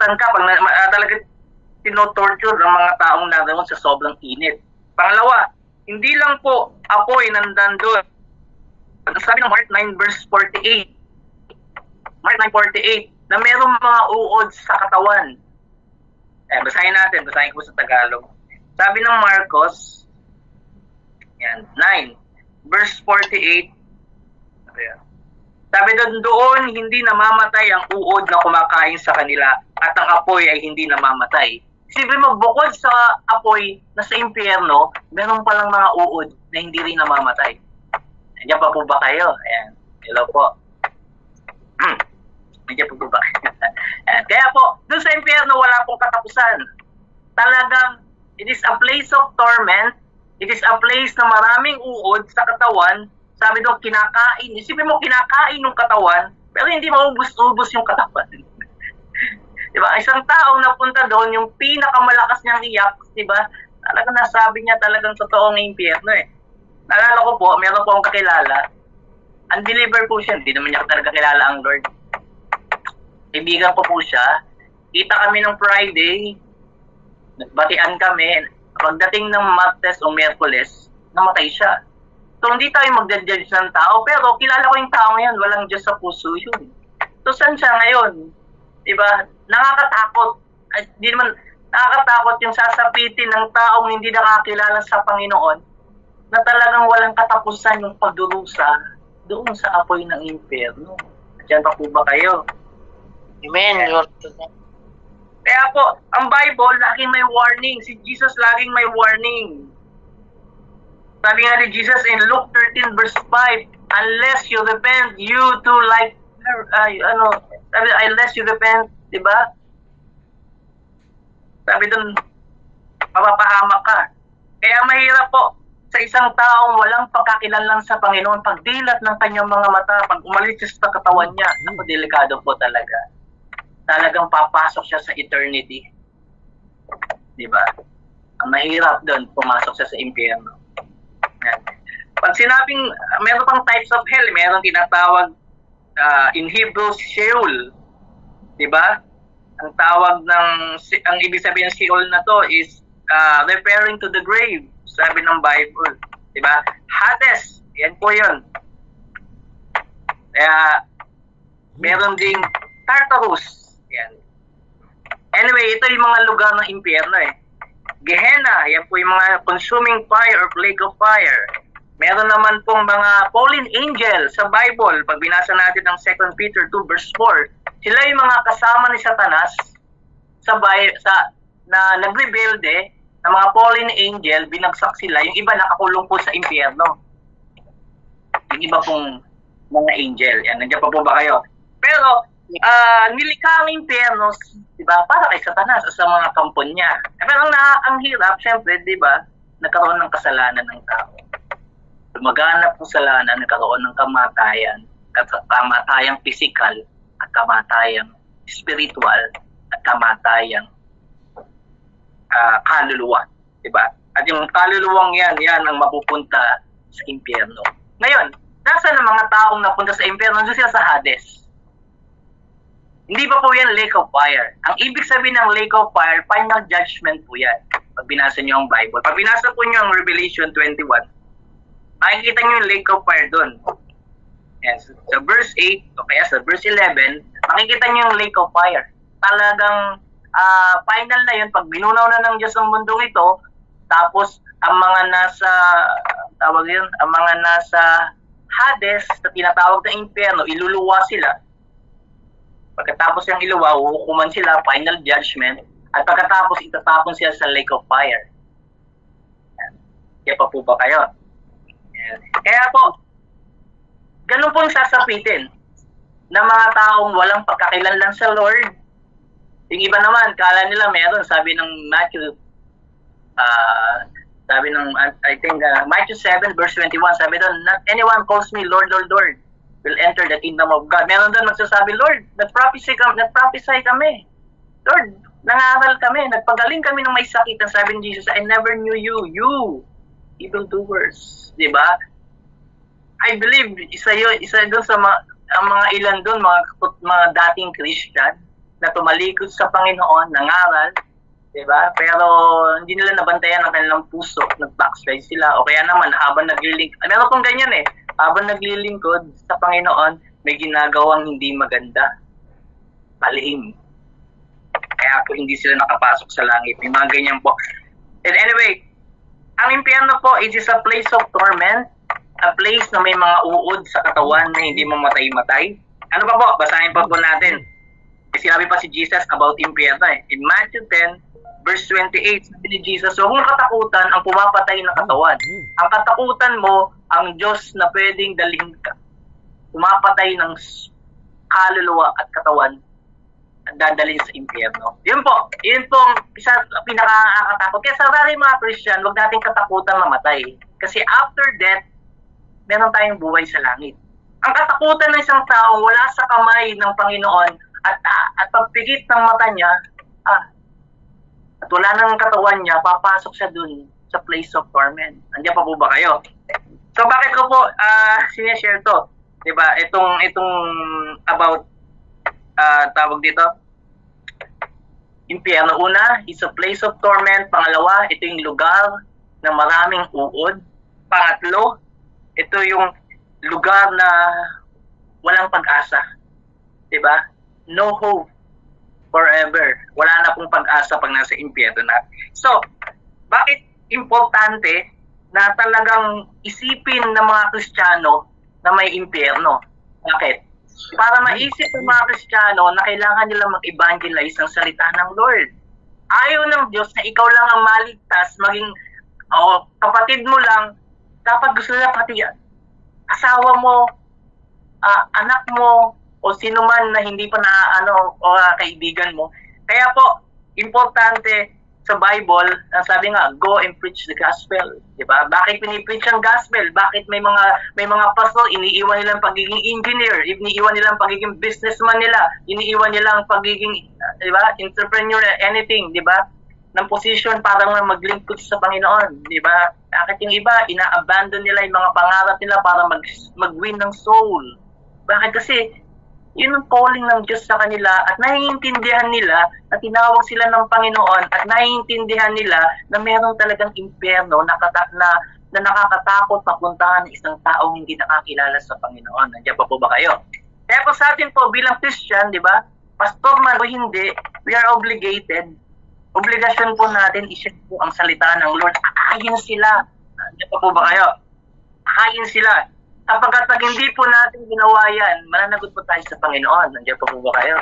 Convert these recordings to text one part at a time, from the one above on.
masasaktan ka pag talaga tinotorture ng mga taong naroon sa sobrang init. Pangalawa, hindi lang po apoy nandun. Sabi ng Mark 9 verse 48, Mark 9:48, na merong mga uod sa katawan. Basahin ko sa Tagalog. Sabi ng Marcos, yan, 9, verse 48, sabi doon, hindi namamatay ang uod na kumakain sa kanila at ang apoy ay hindi namamatay. Siyempre mo, bukod sa apoy na sa impyerno, meron palang mga uod na hindi rin namamatay. Nandiyan pa po ba kayo? Ayan. Hello po. Nandiyan po ba? Kaya po, doon sa impyerno, wala pong katapusan. Talagang, it is a place of torment. It is a place na maraming uod sa katawan. Sabi doon, kinakain. Isipin mo, kinakain ng katawan, pero hindi maubos-ubos yung katawan. Diba? Isang taong napunta doon, yung pinakamalakas niyang iyak, diba? Talagang nasabi niya talagang totoong impyerno eh. Naalala ko po, meron po akong kakilala. Undeliver po siya, hindi naman niya talaga kilala ang Lord. Kaibigan ko po siya. Kita kami ng Friday, nagbatian kami. Pagdating ng Martes o Miyerkules, namatay siya. So hindi tayo magja-judge ng tao, pero kilala ko yung tao yan, walang Diyos sa puso yun. So saan siya ngayon? Diba? Nakakatakot. Hindi naman nakakatakot yung sasapitin ng taong hindi nakakilala sa Panginoon na talagang walang katapusan yung pagdurusa doon sa apoy ng impyerno. Diyan pa po ba kayo? Amen. Kaya po, ang Bible, laging may warning. Si Jesus laging may warning. Sabi nga ni Jesus in Luke 13 verse 5, unless you repent, you too like, unless you repent, di ba? Sabi dun, mapapahamak ka. Kaya mahirap po sa isang taong walang pagkakilanlan sa Panginoon, pagdilat ng kanyang mga mata, pag umalis siya sa katawan niya, ako delikado po talaga. Talagang papasok siya sa eternity. Di ba? Ang mahirap doon, pumasok siya sa impyerno. Pag sinabing, meron pang types of hell, meron tinatawag in Hebrew, Sheol. Diba? Ang tawag ang ibig sabihin ng Sheol na to is referring to the grave, sabi ng Bible. Diba? Hades, yan po yun. Kaya, meron ding Tartarus. Yan. Anyway, ito yung mga lugar ng impyerno eh. Gehenna, yan po yung mga consuming fire or lake of fire. Meron naman pong mga fallen angel sa Bible. Pag binasa natin ang 2 Peter 2 verse 4, sila yung mga kasama ni Satanas na nagrebelde, na mga fallen angel, binagsak sila. Yung iba nakakulong po sa impyerno. Yung iba pong mga angel. Yan, nandiyan pa po ba kayo? Pero, nilikha ang impyerno, diba, para kay Satanas sa mga kampon niya. Pero ang hirap, syempre, diba, nagkaroon ng kasalanan ng tao. Lumaganap ng kasalanan, nagkaroon ng kamatayan, kamatayang physical, at kamatayang spiritual, at kamatayang kaluluwa. Diba? At yung kaluluwang yan ang mapupunta sa impyerno. Ngayon, nasa ng mga taong napunta sa impyerno, nandun sila sa Hades. Hindi pa po yan lake of fire. Ang ibig sabihin ng lake of fire, final judgment po yan. Pag binasa nyo ang Bible. Pag binasa po nyo ang Revelation 21, makikita nyo yung lake of fire doon. Yan. Sa verse 8, o kaya sa verse 11, makikita nyo yung lake of fire. Talagang final na yun. Pag binunaw na ng Diyos ang mundong ito, tapos ang mga nasa, ang mga nasa Hades, na tinatawag na impyerno, iluluwa sila. Pagkatapos yung iluwa, hukuman sila, final judgment, at pagkatapos itatapon sila sa lake of fire. Yan. Kaya pa po ba kayo? Yan. Kaya po, ganun pong sasapitin ng mga taong walang pagkakilanlan sa Lord. Yung iba naman, kala nila meron, sabi ng Matthew, Matthew 7 verse 21, sabi doon, not anyone calls me Lord, Lord, Lord, will enter the kingdom of God. Meron doon magsasabi, Lord, nag-prophesy kami. Lord, nangaral kami, nagpagaling kami ng may sakit. Ang sabi ni Jesus, I never knew you evildoers. Diba? I believe, isa doon sa mga ilan doon, mga dating Christian, na tumalikod sa Panginoon, nangaral, diba? Pero hindi nila nabantayan ang kanilang puso, nag-backslide sila, o kaya naman habang naglilingkod, meron pong ganyan habang naglilingkod sa Panginoon, may ginagawang hindi maganda, palihim. Kaya po hindi sila nakapasok sa langit. May mga ganyan po. And anyway, ang impyerno po, it is a place of torment, a place na may mga uod sa katawan na hindi mamatay-matay. Ano pa po? Basahin pa po natin. Sinabi pa si Jesus about impyerno In Matthew 10, verse 28, sabi ni Jesus, huwag mong katakutan ang pumapatay na katawan. Ang katakutan mo, ang Diyos na pwedeng dalhin ka. Pumapatay ng kaluluwa at katawan at dadalhin sa impyerno. Yun po ang isa pinaka-nakakatakot. Kaya sa maraming mga Christian, huwag natin katakutan mamatay. Kasi after death, meron tayong buhay sa langit. Ang katakutan ng isang tao wala sa kamay ng Panginoon at pagpigit ng mata niya, at wala ng katawan niya, papasok siya dun sa place of torment. Andiyan pa po ba kayo? So bakit ko po sinishare to? Diba? Itong about tawag dito, impyerno. Una, is a place of torment. Pangalawa, ito yung lugar na maraming uod. Pangatlo, ito yung lugar na walang pag-asa. Diba? No hope forever. Wala na pong pag-asa pag nasa impyerno na. So, bakit importante na talagang isipin ng mga Kristiyano na may impyerno? Bakit? Para maisip ng mga Kristiyano na kailangan nila mag-evangelize ng salita ng Lord. Ayaw ng Diyos na ikaw lang ang maligtas, maging kapatid mo lang, dapat gusto nila pati asawa mo, anak mo, o sino man na hindi pa kaibigan mo. Kaya po, importante sa Bible, sabi nga, go and preach the gospel. Diba? Bakit pinipreach ang gospel? Bakit may mga pastor, iniiwan nilang pagiging engineer, iniiwan nilang pagiging businessman nila, iniiwan nilang pagiging entrepreneur, anything, diba? Ng position para maglingkod sa Panginoon. Diba? Bakit yung iba, ina-abandon nila yung mga pangarap nila para mag-win ng soul. Bakit? Kasi yun ang calling ng Diyos sa kanila at naiintindihan nila na tinawag sila ng Panginoon at naiintindihan nila na meron talagang impyerno na nakakatakot mapuntahan ng isang taong hindi nakakilala sa Panginoon. Nandiyan pa po ba kayo? Kaya po sa atin po bilang Christian, di ba? Pastor man o hindi, we are obligated. Obligasyon po natin i-share po ang salita ng Lord. Akayin sila. Nandiyan pa po ba kayo? Akayin sila. Kapag hindi po natin ginawa yan, mananagot po tayo sa Panginoon. Nandiyan po ba kayo?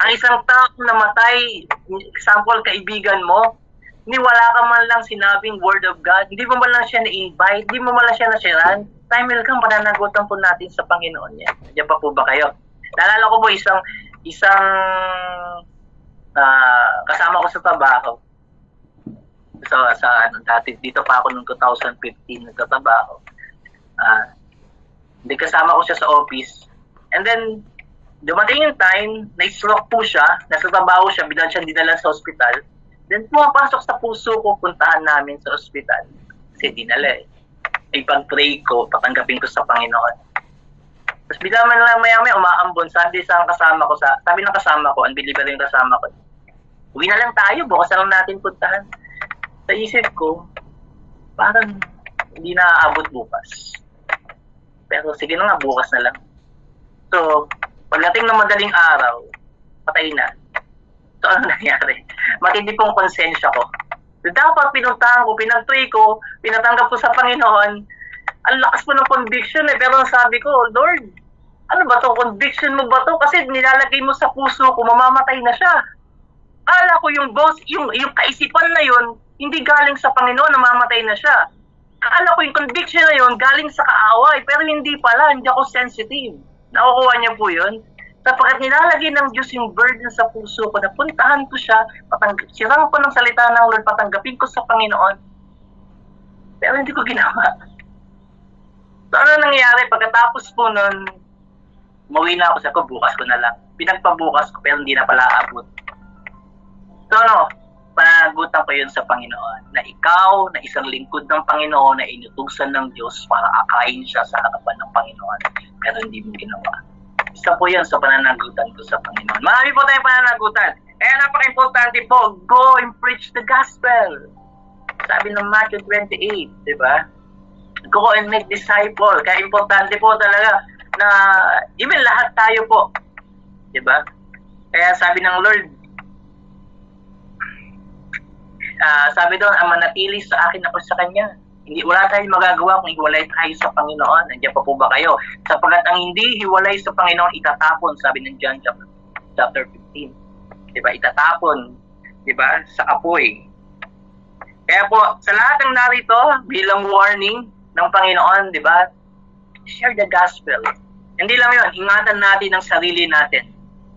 Ang isang tao namatay, example, kaibigan mo, hindi wala ka man lang sinabing word of God, hindi mo man lang siya na-invite, hindi mo man lang siya na-sharean, time will come, mananagotan po natin sa Panginoon yan. Nandiyan pa po ba kayo? Naalala ko po isang kasama ko sa trabaho. Dati, dito pa ako noong 2015 nagtatrabaho. Hindi kasama ko siya sa office. And then, dumating yung time, na-stroke po siya, nasa trabaho siya, bigla siya dinala sa ospital. Then, pumapasok sa puso ko, puntahan namin sa ospital. Kasi dinala Ipag-pray ko, patanggapin ko sa Panginoon. Tapos bigla man lang maya-maya, umaambon. Sabi ng kasama ko, unbeliever yung kasama ko, uwi na lang tayo, bukas na lang natin puntahan. Sa isip ko, parang hindi na aabot bukas. Pero sige na nga, bukas na lang. So, pagdating ng madaling araw, patay na. So, ano nangyari? Matindi pong konsensya ko. So, dapat pinuntahan ko, pinag-pray ko, pinatanggap ko sa Panginoon. Ang lakas po ng conviction Pero sabi ko, Lord, ano ba to? Conviction mo ba to? Kasi nilalagay mo sa puso ko, mamamatay na siya. Akala ko yung kaisipan na yun, hindi galing sa Panginoon, namamatay na siya. Akala ko yung conviction na yun galing sa kaaway, pero hindi pala, hindi ako sensitive. Nakukuha niya po yun. Sapagkat nilalagay ng Diyos yung burden sa puso ko na puntahan ko siya, sirang ko ng salita ng Lord, patanggapin ko sa Panginoon. Pero hindi ko ginawa. So ano nangyari? Pagkatapos po nun, umuwi na ako bukas ko na lang. Pinagpabukas ko pero hindi na pala abot. So panagutan ko yun sa Panginoon na ikaw na isang lingkod ng Panginoon na inutusan ng Diyos para akain siya sa harapan ng Panginoon pero hindi mo ginawa. Isa po yan sa pananagutan ko sa Panginoon. Marami po tayong pananagutan. Kaya napaka-importante po, go and preach the gospel. Sabi ng Matthew 28, di ba? Go and make disciple. Kaya importante po talaga na even lahat tayo po. Di ba? Kaya sabi ng Lord, sabi doon, ang manatili sa akin ako sa Kanya. Wala tayong magagawa kung hiwalay tayo sa Panginoon. Nandiyan pa po ba kayo? Sapagkat ang hindi hiwalay sa Panginoon, itatapon, sabi ng John chapter 15. Diba? Itatapon, diba? Sa apoy. Kaya po, sa lahat ng narito, bilang warning ng Panginoon, diba? Share the gospel. Hindi lang yun, ingatan natin ang sarili natin.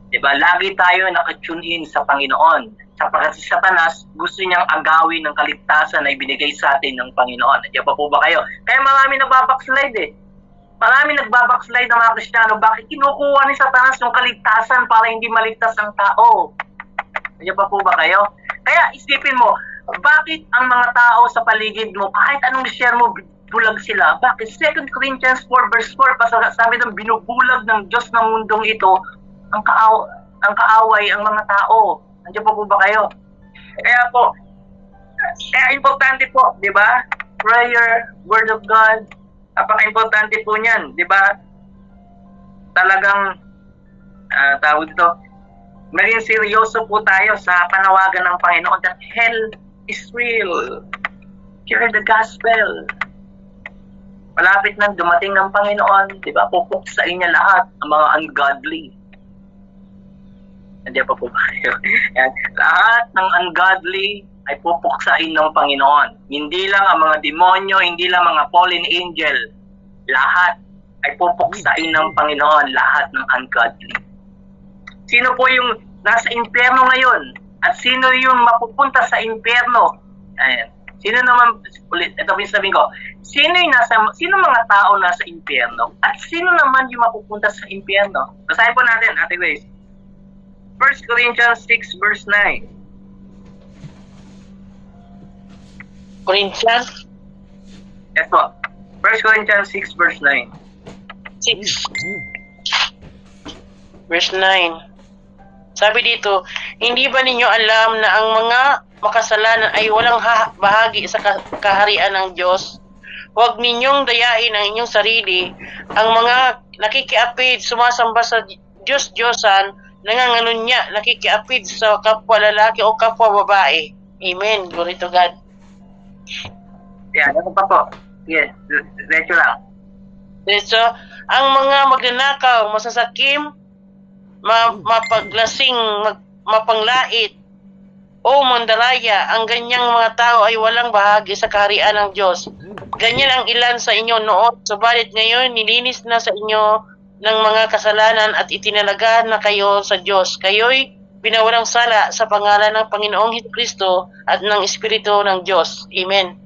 Diba? Lagi tayo nakatune in sa Panginoon. Sapagkat si Satanas, gusto niyang agawin ng kaligtasan na ibinigay sa atin ng Panginoon. Nandiyan pa po ba kayo? Kaya marami nagbabackslide eh. Marami nagbabackslide ng mga Kristiyano. Bakit kinukuha ni Satanas yung kaligtasan para hindi maligtas ang tao? Nandiyan pa po ba kayo? Kaya isipin mo, bakit ang mga tao sa paligid mo, kahit anong share mo, bulag sila? Bakit? 2 Corinthians 4 verse 4, sabi ng binubulag ng Diyos ng mundong ito, ang kaaway ang mga tao. Nandiyan po ba kayo? Kaya importante po, di ba? Prayer, Word of God, napaka-importante po niyan, di ba? Talagang, tawag dito, maging seryoso po tayo sa panawagan ng Panginoon that hell is real. Share the gospel. Malapit nang dumating ng Panginoon, di ba? Pupuksain niya lahat ang mga ungodly. Nandiyan pa po ba kayo? Lahat ng ungodly ay pupuksain ng Panginoon. Hindi lang ang mga demonyo, hindi lang mga fallen angel. Lahat ay pupuksain ng Panginoon, lahat ng ungodly. Sino po yung nasa impyerno ngayon? At sino yung mapupunta sa impyerno? Ayan. Sino naman, ulit, ito yung sabihin ko, sino mga tao nasa impyerno? At sino naman yung mapupunta sa impyerno? Basahin po natin, Ate Grace. 1 Corinthians 6 verse 9. Corinthians? Yes po. 1 Corinthians 6 verse 9. 6 verse 9. Sabi dito, hindi ba ninyo alam na ang mga makasalanan ay walang bahagi sa kaharian ng Diyos? Huwag ninyong dayain ang inyong sarili. Ang mga nakikiapid, sumasamba sa Diyos-Diyosan, nanganganunya, nakikiapid sa kapwa lalaki o kapwa babae. Amen. Glory to God. Yan, ano pa po? Yes, diretso lang. So, ang mga magnanakaw, masasakim, mapaglasing, mapanglait, o mandaraya, ang ganyang mga tao ay walang bahagi sa kaharian ng Diyos. Ganyan ang ilan sa inyo noon, subalit ngayon nilinis na sa inyo ng mga kasalanan at itinalaga na kayo sa Diyos. Kayo'y pinawalang sala sa pangalan ng Panginoong Jesucristo at ng Espiritu ng Diyos. Amen.